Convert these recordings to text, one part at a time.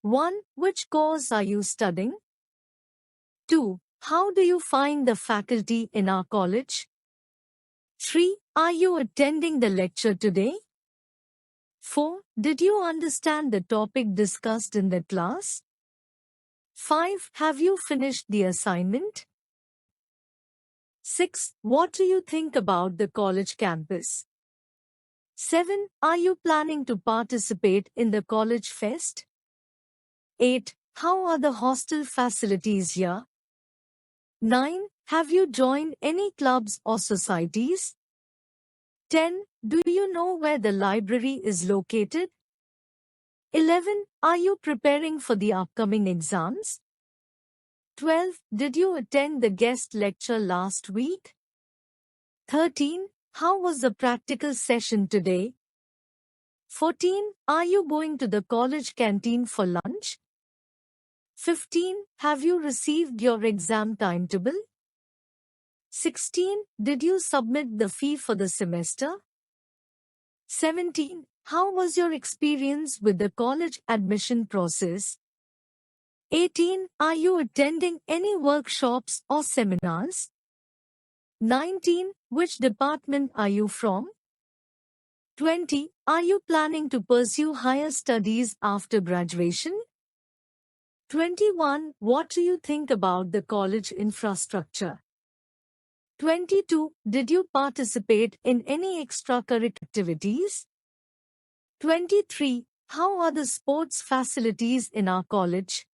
1. Which course are you studying? 2. How do you find the faculty in our college? 3. Are you attending the lecture today? 4. Did you understand the topic discussed in the class? 5. Have you finished the assignment? 6. What do you think about the college campus? 7. Are you planning to participate in the college fest? 8. How are the hostel facilities here? 9. Have you joined any clubs or societies? 10. Do you know where the library is located? 11. Are you preparing for the upcoming exams? 12. Did you attend the guest lecture last week? 13. How was the practical session today? 14. Are you going to the college canteen for lunch? 15. Have you received your exam timetable? 16. Did you submit the fee for the semester? 17. How was your experience with the college admission process? 18. Are you attending any workshops or seminars? 19. Which department are you from? 20. Are you planning to pursue higher studies after graduation? 21. What do you think about the college infrastructure? 22. Did you participate in any extracurricular activities? 23. How are the sports facilities in our college?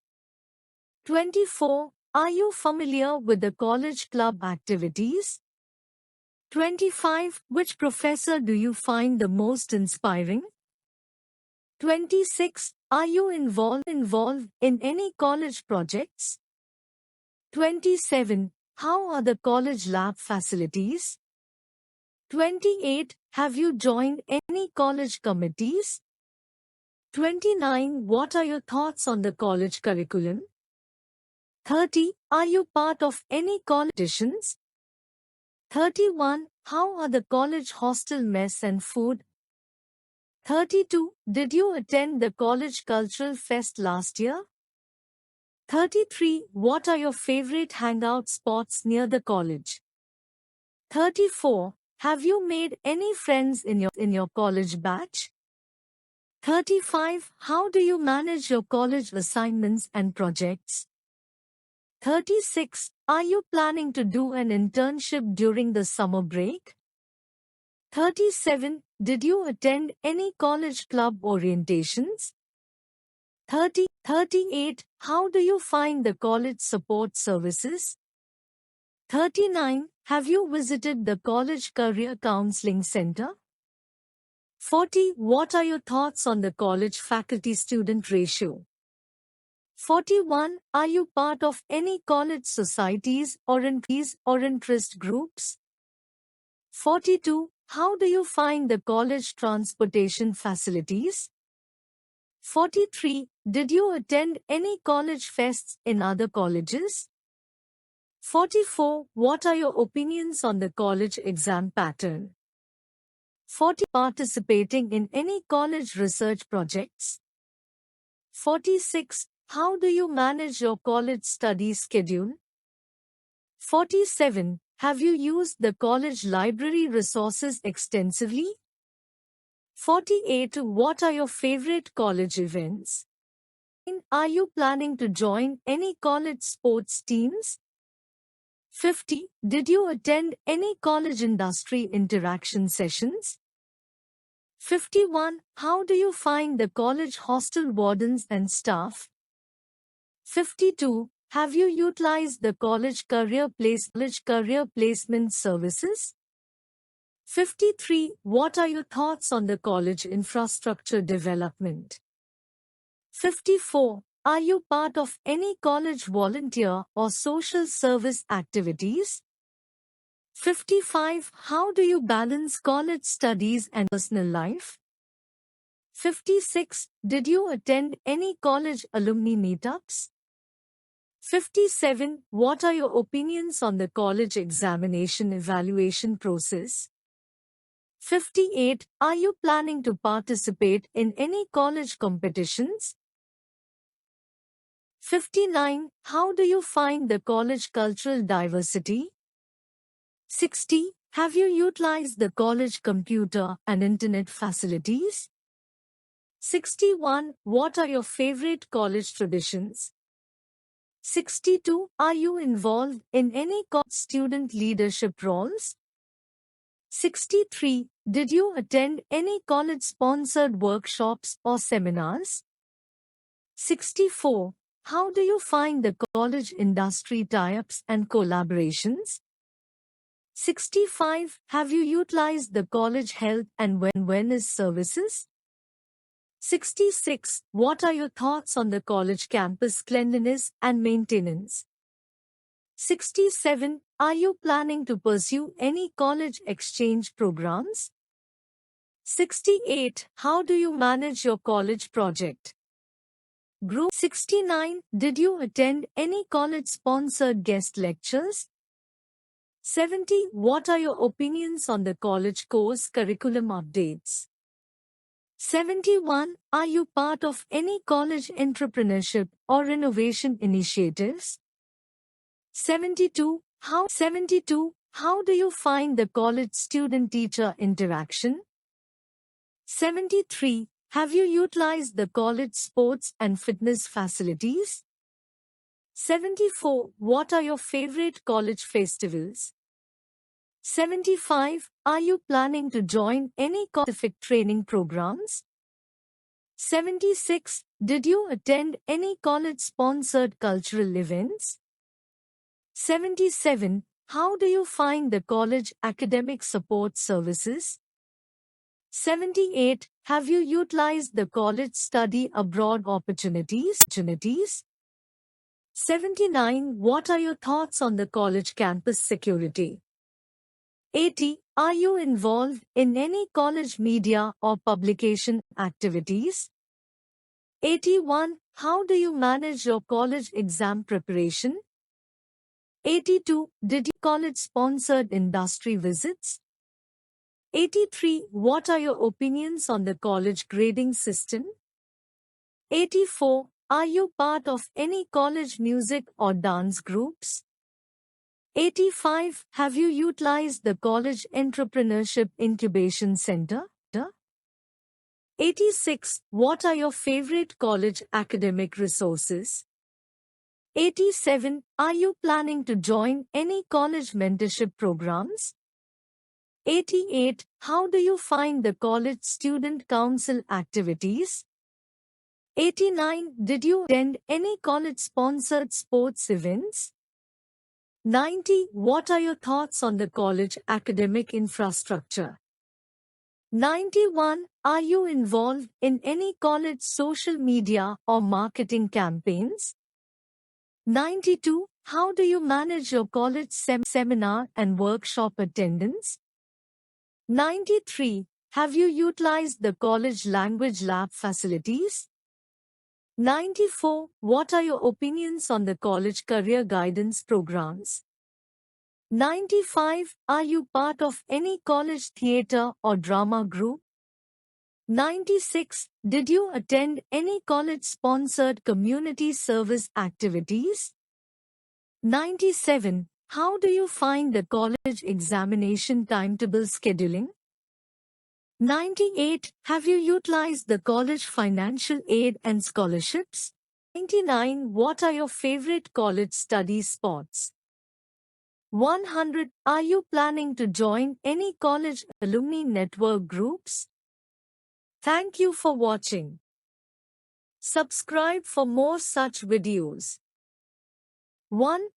24. Are you familiar with the college club activities? 25. Which professor do you find the most inspiring? 26. Are you involved in any college projects? 27. How are the college lab facilities? 28. Have you joined any college committees? 29. What are your thoughts on the college curriculum? 30. Are you part of any college competitions? 31. How are the college hostel mess and food? 32. Did you attend the college cultural fest last year? 33. What are your favorite hangout spots near the college? 34. Have you made any friends in your college batch? 35. How do you manage your college assignments and projects? 36. Are you planning to do an internship during the summer break? 37. Did you attend any college club orientations? 38. How do you find the college support services? 39. Have you visited the college career counseling center? 40. What are your thoughts on the college faculty-student ratio? 41. Are you part of any college societies or interest groups? 42. How do you find the college transportation facilities? 43. Did you attend any college fests in other colleges? 44. What are your opinions on the college exam pattern? 40. Participating in any college research projects? 46. How do you manage your college study schedule? 47. Have you used the college library resources extensively? 48. What are your favorite college events? Are you planning to join any college sports teams? 50. Did you attend any college industry interaction sessions? 51. How do you find the college hostel wardens and staff? 52. Have you utilized the college career placement services? 53. What are your thoughts on the college infrastructure development? 54. Are you part of any college volunteer or social service activities? 55. How do you balance college studies and personal life? 56. Did you attend any college alumni meetups? 57. What are your opinions on the college examination evaluation process? 58. Are you planning to participate in any college competitions? 59. How do you find the college cultural diversity? 60. Have you utilized the college computer and internet facilities? 61. What are your favorite college traditions? 62. Are you involved in any student leadership roles? 63. Did you attend any college-sponsored workshops or seminars? 64. How do you find the college industry tie-ups and collaborations? 65. Have you utilized the college health and wellness services? 66. What are your thoughts on the college campus cleanliness and maintenance? 67. Are you planning to pursue any college exchange programs? 68. How do you manage your college project group? 69. Did you attend any college-sponsored guest lectures? 70. What are your opinions on the college course curriculum updates? 71. Are you part of any college entrepreneurship or innovation initiatives? 72. How do you find the college student-teacher interaction? 73. Have you utilized the college sports and fitness facilities? 74. What are your favorite college festivals? 75. Are you planning to join any specific training programs? 76. Did you attend any college-sponsored cultural events? 77. How do you find the college academic support services? 78. Have you utilized the college study abroad opportunities? 79. What are your thoughts on the college campus security? 80. Are you involved in any college media or publication activities? 81. How do you manage your college exam preparation? 82. Did you college-sponsored industry visits? 83. What are your opinions on the college grading system? 84. Are you part of any college music or dance groups? 85. Have you utilized the College Entrepreneurship Incubation Center? 86. What are your favorite college academic resources? 87. Are you planning to join any college mentorship programs? 88. How do you find the college student council activities? 89. Did you attend any college-sponsored sports events? 90. What are your thoughts on the college academic infrastructure? 91. Are you involved in any college social media or marketing campaigns? 92. How do you manage your college seminar and workshop attendance? 93. Have you utilized the college language lab facilities? 94. What are your opinions on the college career guidance programs? 95. Are you part of any college theater or drama group? 96. Did you attend any college-sponsored community service activities? 97. How do you find the college examination timetable scheduling? 98. Have you utilized the college financial aid and scholarships? 99. What are your favorite college study spots? 100. Are you planning to join any college alumni network groups? Thank you for watching. Subscribe for more such videos. 1.